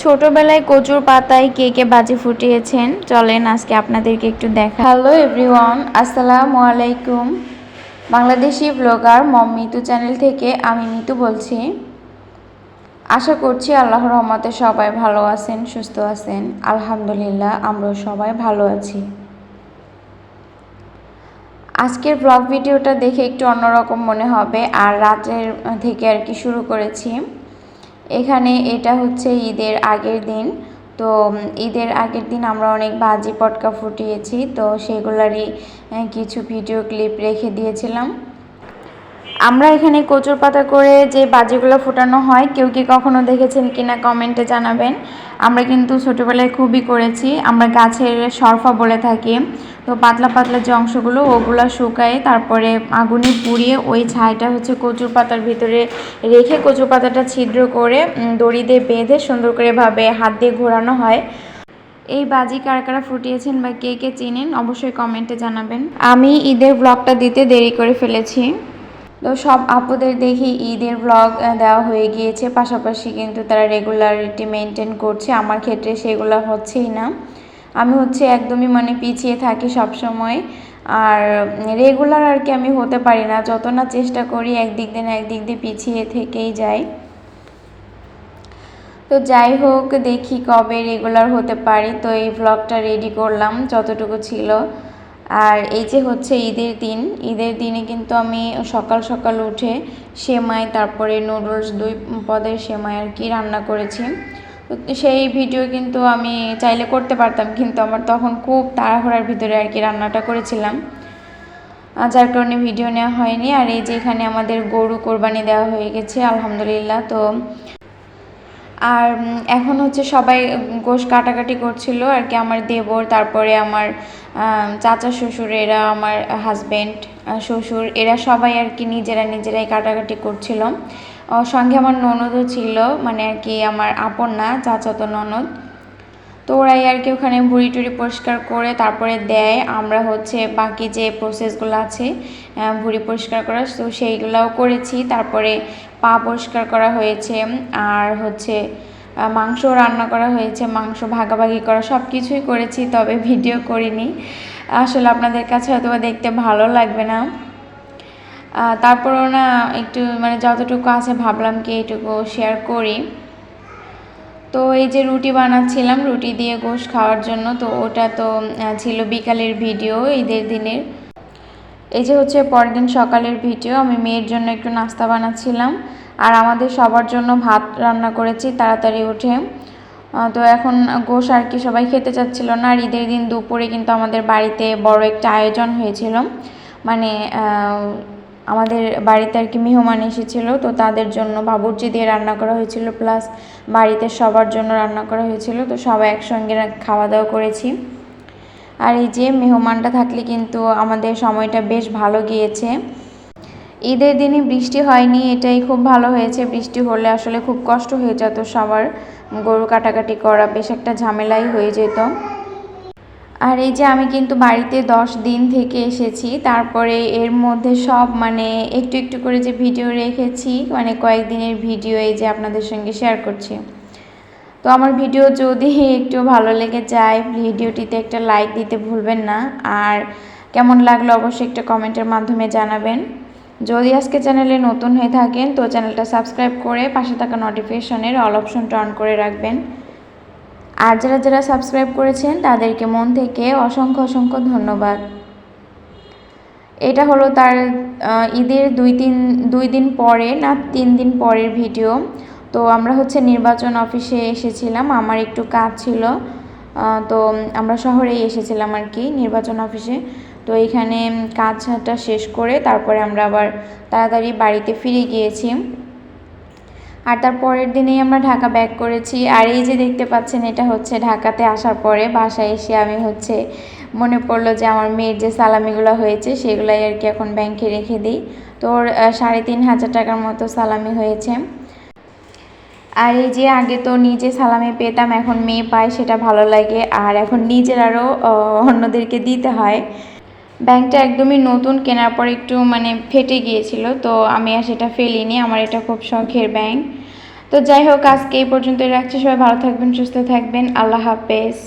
ছোটবেলায় কচুর পাতায় কে কে বাজি ফুটিয়েছেন চলেন আজকে আপনাদেরকে একটু দেখা। হ্যালো এভরিওয়ান, আসসালামু আলাইকুম। বাংলাদেশি ব্লগার মম মিতু চ্যানেল থেকে আমি মিতু বলছি। আশা করছি আল্লাহর রহমতে সবাই ভালো আছেন, সুস্থ আছেন। আলহামদুলিল্লাহ আমরাও সবাই ভালো আছি। আজকের ব্লগ ভিডিওটা দেখে একটু অন্যরকম মনে হবে, আর রাতের থেকে আর কি শুরু করেছি। এখানে এটা হচ্ছে ঈদের আগের দিন। তো ঈদের আগের দিন আমরা অনেক বাজি পটকা ফুটিয়েছি, তো সেগুলারই কিছু ভিডিও ক্লিপ রেখে দিয়েছিলাম। আমরা এখানে কচুর পাতা করে যে বাজিগুলো ফোটানো হয়, কেউ কি কখনো দেখেছেন কিনা কমেন্টে জানাবেন। আমরা কিন্তু ছোটোবেলায় খুবই করেছি। আমরা গাছের সরফা বলে থাকি। তো পাতলা পাতলা যে অংশগুলো ওগুলো শুকায়, তারপরে আগুনে পুড়িয়ে ওই ছাইটা হচ্ছে কচুর পাতার ভিতরে রেখে কচুর পাতাটা ছিদ্র করে দড়ি দিয়ে বেঁধে সুন্দর করে ভাবে হাত দিয়ে ঘোরানো হয়। এই বাজি কারা কারা ফুটিয়েছেন বা কে কে চিনেন অবশ্যই কমেন্টে জানাবেন। আমি ঈদের ব্লগটা দিতে দেরি করে ফেলেছি। তো সব আপুদের দেখি ঈদের ব্লগ দেওয়া হয়ে গিয়েছে, পাশাপাশি কিন্তু তারা রেগুলারিটি মেনটেন করছে। আমার ক্ষেত্রে সেগুলো হচ্ছেই না। আমি হচ্ছে একদমই পিছিয়ে থাকি সব সময়। আর রেগুলার আর কি আমি হতে পারি না, যত না চেষ্টা করি একদিক দিয়ে পিছিয়ে থেকেই যাই। তো যাই হোক, দেখি কবে রেগুলার হতে পারি। তো এই ব্লগটা রেডি করলাম যতটুকু ছিল। আর এই যে হচ্ছে ঈদের দিনে কিন্তু আমি সকাল সকাল উঠে সেমাই, তারপরে নুডলস, 2 পদের সেমাই আর কি রান্না করেছি। তো সেই ভিডিও কিন্তু আমি চাইলে করতে পারতাম, কিন্তু আমার তখন খুব তাড়াহুড়ার ভিতরে আর কি রান্নাটা করেছিলাম, যার কারণে ভিডিও নেওয়া হয়নি। আর এই যে এখানে আমাদের গরু কোরবানি দেওয়া হয়ে গেছে আলহামদুলিল্লাহ। তো আর এখন হচ্ছে সবাই গোশ কাটাকাটি করছিল আর কি, আমার দেবর, তারপরে আমার চাচা শ্বশুর, এরা আমার হাজব্যান্ড, শ্বশুর, এরা সবাই আর কি নিজেরাই কাটাকাটি করছিল। সঙ্গে আমার ননদও ছিল, আর কি আমার আপন না, চাচাতো ননদ। তো ওরাই আর কি ওখানে ভুঁড়ি টুড়ি পরিষ্কার করে তারপরে দেয়। আমরা হচ্ছে বাকি যে প্রসেসগুলো আছে ভুঁড়ি পরিষ্কার করা, তো সেইগুলোও করেছি। তারপরে পা পরিষ্কার করা হয়েছে, আর হচ্ছে মাংস রান্না করা হয়েছে, মাংস ভাগাভাগি করা, সব কিছুই করেছি, তবে ভিডিও করিনি। আসলে আপনাদের কাছে হয়তো দেখতে ভালো লাগবে না। তারপরেও না একটু যতটুকু আছে ভাবলাম কি এইটুকু শেয়ার করি। তো এই যে রুটি বানাচ্ছিলাম, রুটি দিয়ে গোশ খাওয়ার জন্য। তো ওটা তো ছিল বিকালের ভিডিও ঈদের দিনের। এই যে হচ্ছে পরের দিন সকালের ভিডিও। আমি মেয়ের জন্য একটু নাস্তা বানাচ্ছিলাম, আর আমাদের সবার জন্য ভাত রান্না করেছি তাড়াতাড়ি উঠে। তো এখন গোশ আর কি সবাই খেতে চাচ্ছিল না। আর ঈদের দিন দুপুরে কিন্তু আমাদের বাড়িতে বড় একটা আয়োজন হয়েছিল, আমাদের বাড়িতে আর কি মেহমান এসেছিলো, তো তাদের জন্য বাবুর্চি দিয়ে রান্না করা হয়েছিল, প্লাস বাড়িতে সবার জন্য রান্না করা হয়েছিল। তো সবাই একসঙ্গে খাওয়া দাওয়া করেছি। আর এই যে মেহমানটা থাকলে কিন্তু আমাদের সময়টা বেশ ভালো গিয়েছে। ঈদের দিনে বৃষ্টি হয়নি, এটাই খুব ভালো হয়েছে। বৃষ্টি হলে আসলে খুব কষ্ট হয়ে যেত সবার, গরু কাটাকাটি করা বেশ একটা ঝামেলাই হয়ে যেত। আর এই যে আমি কিন্তু বাড়িতে 10 দিন থেকে এসেছি, তারপরে এর মধ্যে সব একটু একটু করে যে ভিডিও রেখেছি, কয়েকদিনের ভিডিও এই যে আপনাদের সঙ্গে শেয়ার করছি। তো আমার ভিডিও যদি একটু ভালো লেগে যায়, ভিডিওটিতে একটা লাইক দিতে ভুলবেন না। আর কেমন লাগলো অবশ্যই একটা কমেন্টের মাধ্যমে জানাবেন। যদি আজকে চ্যানেলে নতুন হয়ে থাকেন তো চ্যানেলটা সাবস্ক্রাইব করে পাশে থাকা নোটিফিকেশনের অল অপশনটা অন করে রাখবেন। আর যারা সাবস্ক্রাইব করেছেন তাদেরকে মন থেকে অসংখ্য ধন্যবাদ। এটা হলো তার ঈদের 2 দিন পরে না 3 দিন পরের ভিডিও। তো আমরা হচ্ছে নির্বাচন অফিসে এসেছিলাম, আমার একটু কাজ ছিল। তো আমরা শহরেই এসেছিলাম আর কি নির্বাচন অফিসে। তো এইখানে কাজটা শেষ করে তারপরে আমরা আবার তাড়াতাড়ি বাড়িতে ফিরে গিয়েছি। আর তার পরের দিনেই আমরা ঢাকা ব্যাক করেছি। আর এই যে দেখতে পাচ্ছেন, এটা হচ্ছে ঢাকাতে আসার পরে বাসায় এসে আমি হচ্ছে মনে পড়লো যে আমার মেয়ের যে সালামিগুলো হয়েছে সেগুলাই আর কি এখন ব্যাংকে রেখে দিই। তো ওর 3,500 টাকার মতো সালামি হয়েছে। আর এই যে আগে তো নিজে সালামি পেতাম, এখন মেয়ে পায়, সেটা ভালো লাগে। আর এখন নিজের আরও অন্যদেরকে দিতে হয়। ব্যাংকটা একদমই নতুন, কেনার পর একটু ফেটে গিয়েছিল, তো আমি আর সেটা ফেলিনি। আমার এটা খুব শখের ব্যাংক। তো তো যাই হোক, আজকে এই পর্যন্তই রাখছি। সবাই ভালো থাকবেন, সুস্থ থাকবেন। আল্লাহ হাফেজ।